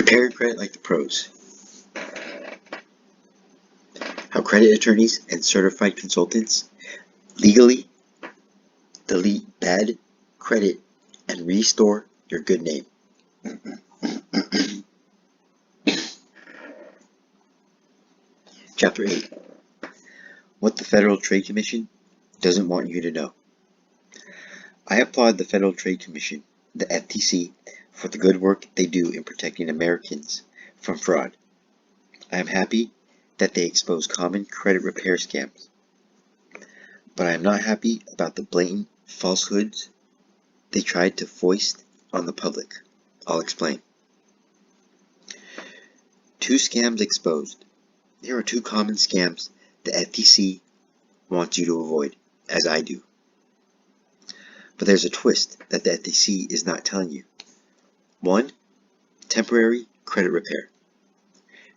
Repair your credit like the pros. How credit attorneys and certified consultants legally delete bad credit and restore your good name. Chapter 8. What the Federal Trade Commission doesn't want you to know. I applaud the Federal Trade Commission, the FTC, for the good work they do in protecting Americans from fraud. I am happy that they expose common credit repair scams. But I am not happy about the blatant falsehoods they tried to foist on the public. I'll explain. 2 scams exposed. Here are 2 common scams the FTC wants you to avoid, as I do. But there's a twist that the FTC is not telling you. 1. Temporary credit repair.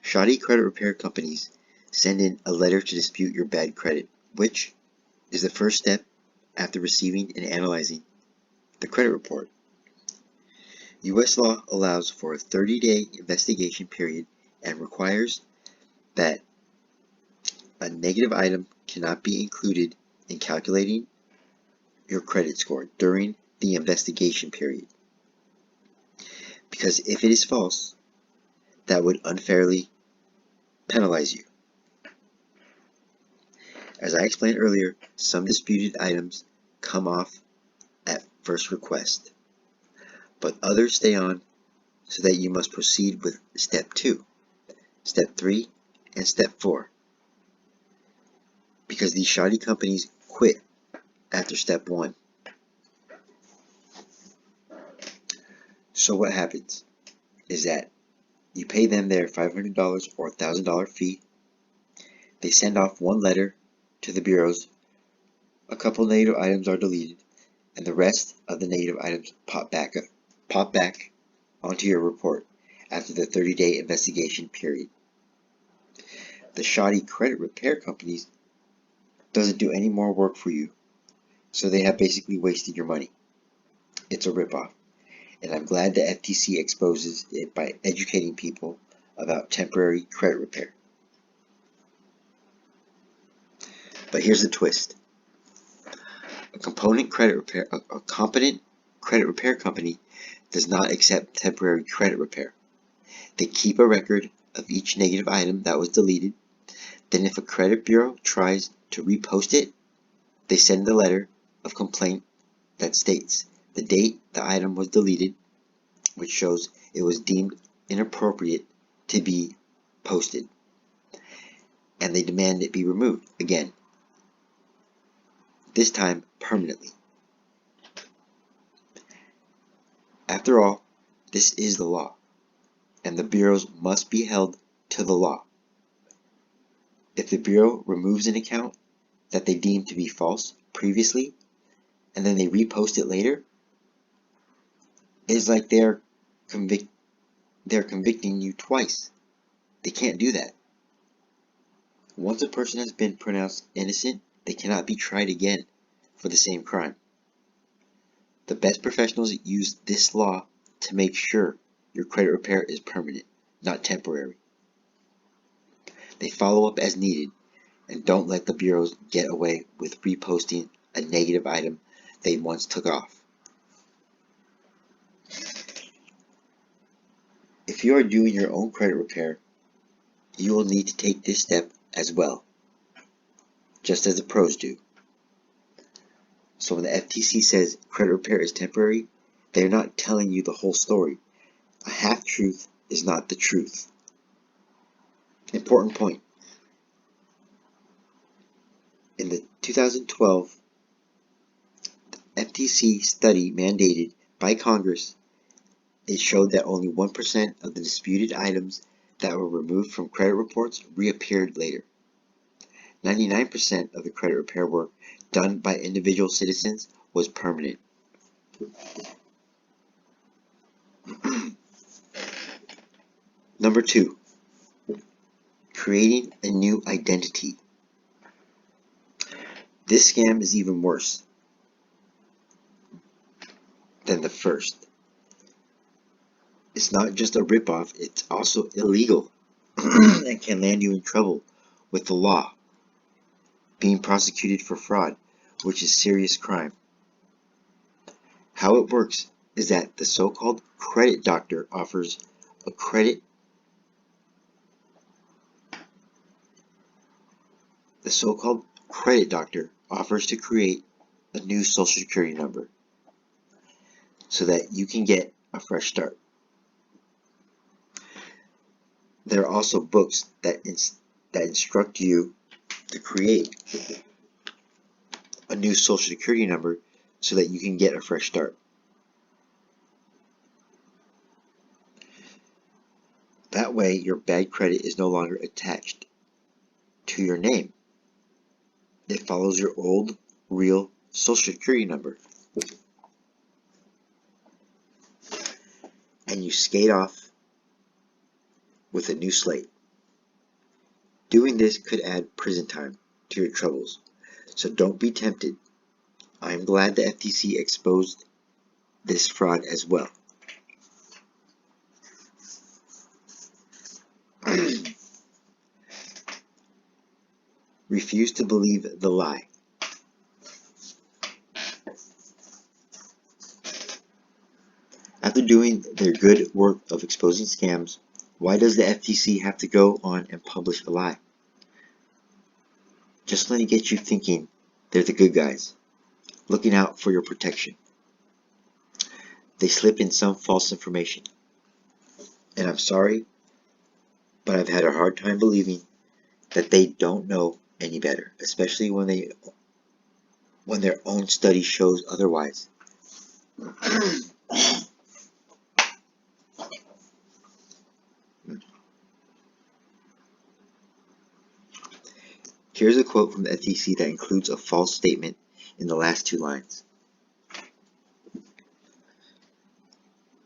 Shoddy credit repair companies send in a letter to dispute your bad credit, which is the first step after receiving and analyzing the credit report. U.S. law allows for a 30-day investigation period and requires that a negative item cannot be included in calculating your credit score during the investigation period. Because if it is false, that would unfairly penalize you. As I explained earlier, some disputed items come off at first request, but others stay on so that you must proceed with step 2, step 3, and step 4. Because these shoddy companies quit after step 1. So what happens is that you pay them their $500 or $1,000 fee. They send off 1 letter to the bureaus. A couple negative items are deleted, and the rest of the negative items pop back onto your report after the 30-day investigation period. The shoddy credit repair companies doesn't do any more work for you, so they have basically wasted your money. It's a ripoff, and I'm glad the FTC exposes it by educating people about temporary credit repair. But here's the twist. A competent credit repair company does not accept temporary credit repair. They keep a record of each negative item that was deleted. Then if a credit bureau tries to repost it, they send a letter of complaint that states the date the item was deleted, which shows it was deemed inappropriate to be posted, and they demand it be removed again, this time permanently. After all, this is the law, and the bureaus must be held to the law. If the bureau removes an account that they deem to be false previously, and then they repost it later, it is like they're convicting you twice. They can't do that. Once a person has been pronounced innocent, they cannot be tried again for the same crime. The best professionals use this law to make sure your credit repair is permanent, not temporary. They follow up as needed and don't let the bureaus get away with reposting a negative item they once took off. If you are doing your own credit repair, you will need to take this step as well, just as the pros do. So when the FTC says credit repair is temporary, they're not telling you the whole story. A half-truth is not the truth. Important point. In the 2012 FTC study mandated by Congress, it showed that only 1% of the disputed items that were removed from credit reports reappeared later. 99% of the credit repair work done by individual citizens was permanent. Number 2, creating a new identity. This scam is even worse than the first. It's not just a ripoff, it's also illegal and can land you in trouble with the law, being prosecuted for fraud, which is serious crime. How it works is that the so-called credit doctor offers a credit. The so-called credit doctor offers to create a new social security number so that you can get a fresh start. There are also books that instruct you to create a new social security number so that you can get a fresh start. That way, your bad credit is no longer attached to your name. It follows your old, real social security number. And you skate off with a new slate. Doing this could add prison time to your troubles, so don't be tempted. I am glad the FTC exposed this fraud as well. Refuse to believe the lie. After doing their good work of exposing scams, why does the FTC have to go on and publish a lie? Just let it get you thinking they're the good guys, looking out for your protection. They slip in some false information. And I'm sorry, but I've had a hard time believing that they don't know any better, especially when their own study shows otherwise. Here's a quote from the FTC that includes a false statement in the last two lines.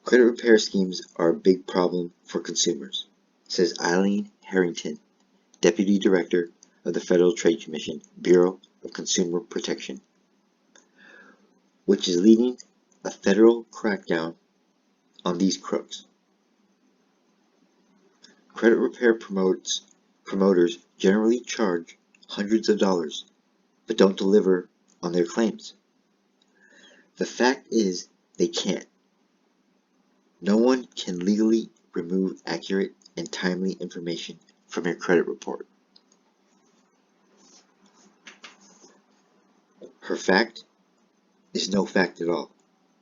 Credit repair schemes are a big problem for consumers, says Eileen Harrington, Deputy Director of the Federal Trade Commission, Bureau of Consumer Protection, which is leading a federal crackdown on these crooks. Credit repair promoters generally charge hundreds of dollars, but don't deliver on their claims. The fact is, they can't. No one can legally remove accurate and timely information from your credit report. Her fact is no fact at all.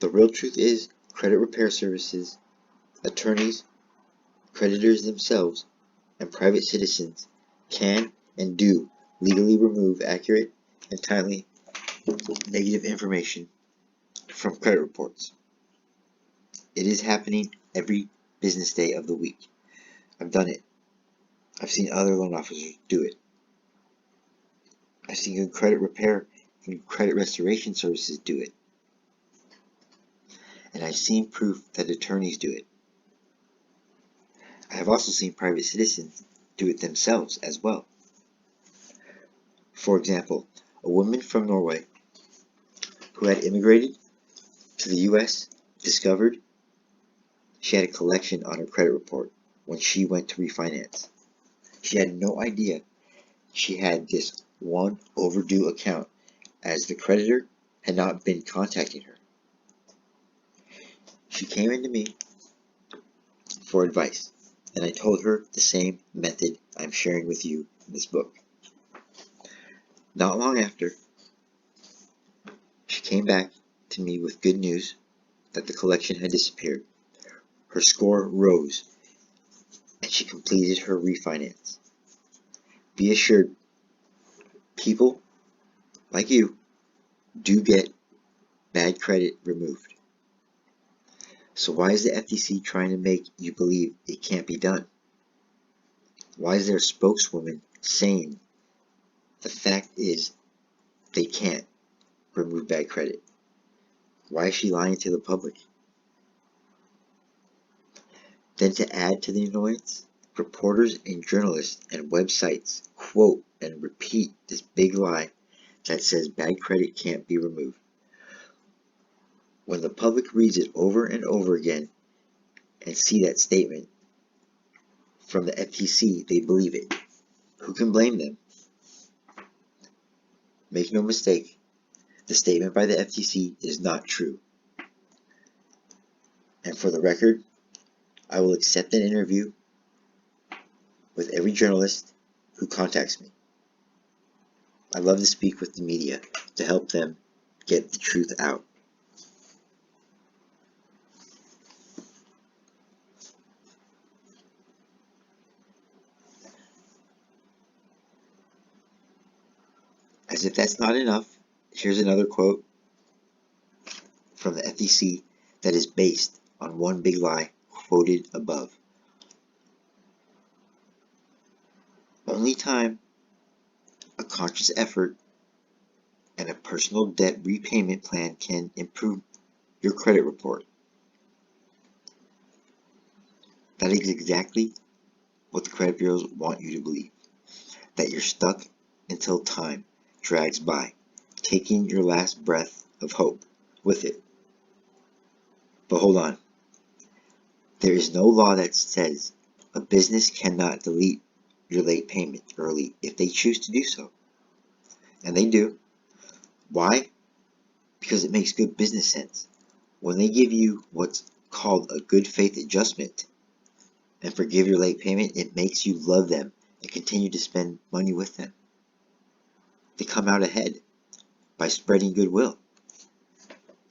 The real truth is, credit repair services, attorneys, creditors themselves, and private citizens can and do legally remove accurate and timely negative information from credit reports. It is happening every business day of the week. I've done it. I've seen other loan officers do it. I've seen good credit repair and credit restoration services do it. And I've seen proof that attorneys do it. I have also seen private citizens do it themselves as well. For example, a woman from Norway who had immigrated to the US discovered she had a collection on her credit report when she went to refinance. She had no idea she had this one overdue account, as the creditor had not been contacting her. She came into me for advice, and I told her the same method I'm sharing with you in this book. Not long after, she came back to me with good news that the collection had disappeared. Her score rose, and she completed her refinance. Be assured, people like you do get bad credit removed. So why is the FTC trying to make you believe it can't be done? Why is their spokeswoman saying the fact is they can't remove bad credit? Why is she lying to the public? Then, to add to the annoyance, reporters and journalists and websites quote and repeat this big lie that says bad credit can't be removed. When the public reads it over and over again, and see that statement from the FTC, they believe it. Who can blame them? Make no mistake, the statement by the FTC is not true. And for the record, I will accept an interview with every journalist who contacts me. I love to speak with the media to help them get the truth out. As if that's not enough, here's another quote from the FTC that is based on one big lie quoted above. Only time, a conscious effort, and a personal debt repayment plan can improve your credit report. That is exactly what the credit bureaus want you to believe. That you're stuck until time drags by, taking your last breath of hope with it. But hold on. There is no law that says a business cannot delete your late payment early if they choose to do so. And they do. Why? Because it makes good business sense. When they give you what's called a good faith adjustment and forgive your late payment, it makes you love them and continue to spend money with them. They come out ahead by spreading goodwill.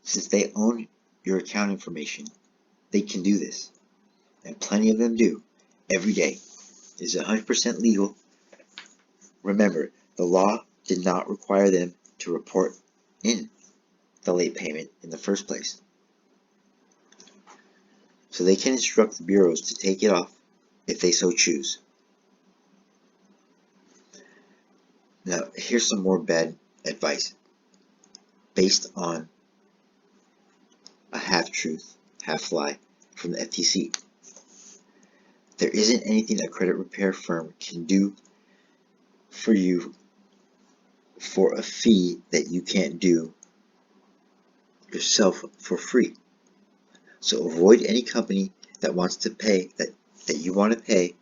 Since they own your account information, they can do this. And plenty of them do every day. It is 100% legal. Remember, the law did not require them to report in the late payment in the first place. So they can instruct the bureaus to take it off if they so choose. Now, here's some more bad advice based on a half-truth, half-lie from the FTC. There isn't anything a credit repair firm can do for you for a fee that you can't do yourself for free. So avoid any company that wants to pay that you want to pay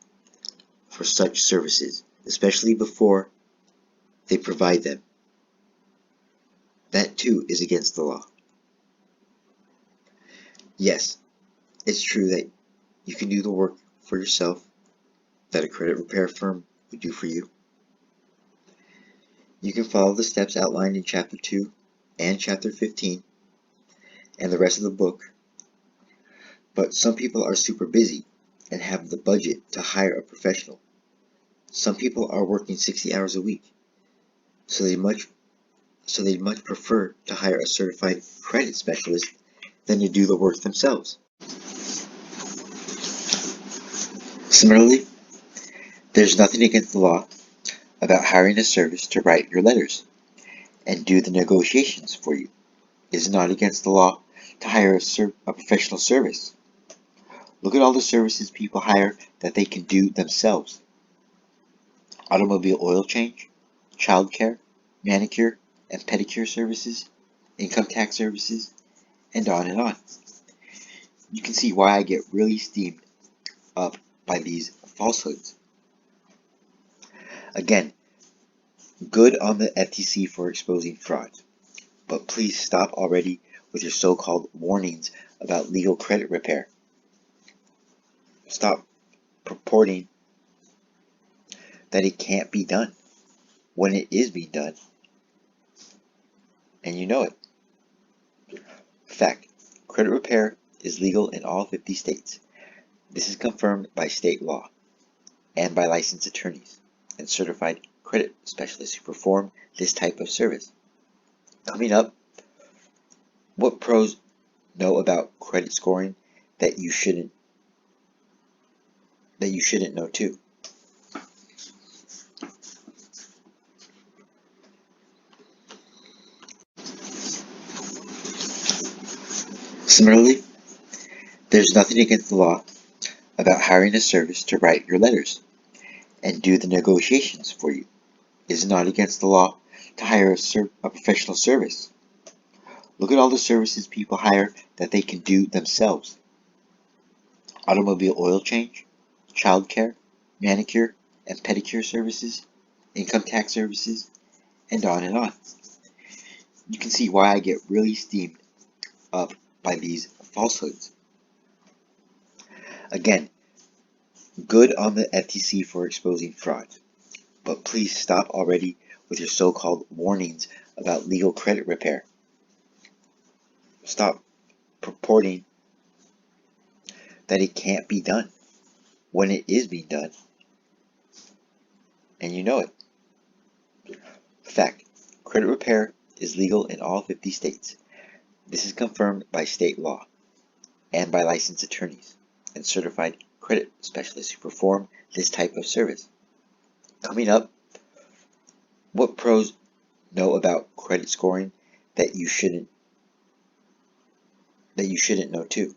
for such services, especially before they provide them. That too is against the law. Yes, it's true that you can do the work for yourself that a credit repair firm would do for you. You can follow the steps outlined in Chapter 2 and Chapter 15 and the rest of the book, but some people are super busy and have the budget to hire a professional. Some people are working 60 hours a week, so they'd much prefer to hire a certified credit specialist than to do the work themselves. Similarly, there's nothing against the law about hiring a service to write your letters and do the negotiations for you. It is not against the law to hire a professional service. Look at all the services people hire that they can do themselves. Automobile oil change, childcare, manicure and pedicure services, income tax services, and on and on. You can see why I get really steamed up by these falsehoods. Again, good on the FTC for exposing fraud, but please stop already with your so-called warnings about legal credit repair. Stop purporting that it can't be done when it is being done, and you know it. In fact, credit repair is legal in all 50 states. This is confirmed by state law and by licensed attorneys and certified credit specialists who perform this type of service. Coming up, what pros know about credit scoring that you shouldn't know too. Similarly, there's nothing against the law about hiring a service to write your letters and do the negotiations for you. It is not against the law to hire a professional service. Look at all the services people hire that they can do themselves. automobile oil change, childcare, manicure and pedicure services, income tax services, and on and on. You can see why I get really steamed up by these falsehoods. Again, good on the FTC for exposing fraud, but please stop already with your so-called warnings about legal credit repair. Stop purporting that it can't be done when it is being done, and you know it. Fact, credit repair is legal in all 50 states. This is confirmed by state law and by licensed attorneys and certified credit specialists who perform this type of service. Coming up, what pros know about credit scoring that you shouldn't know too.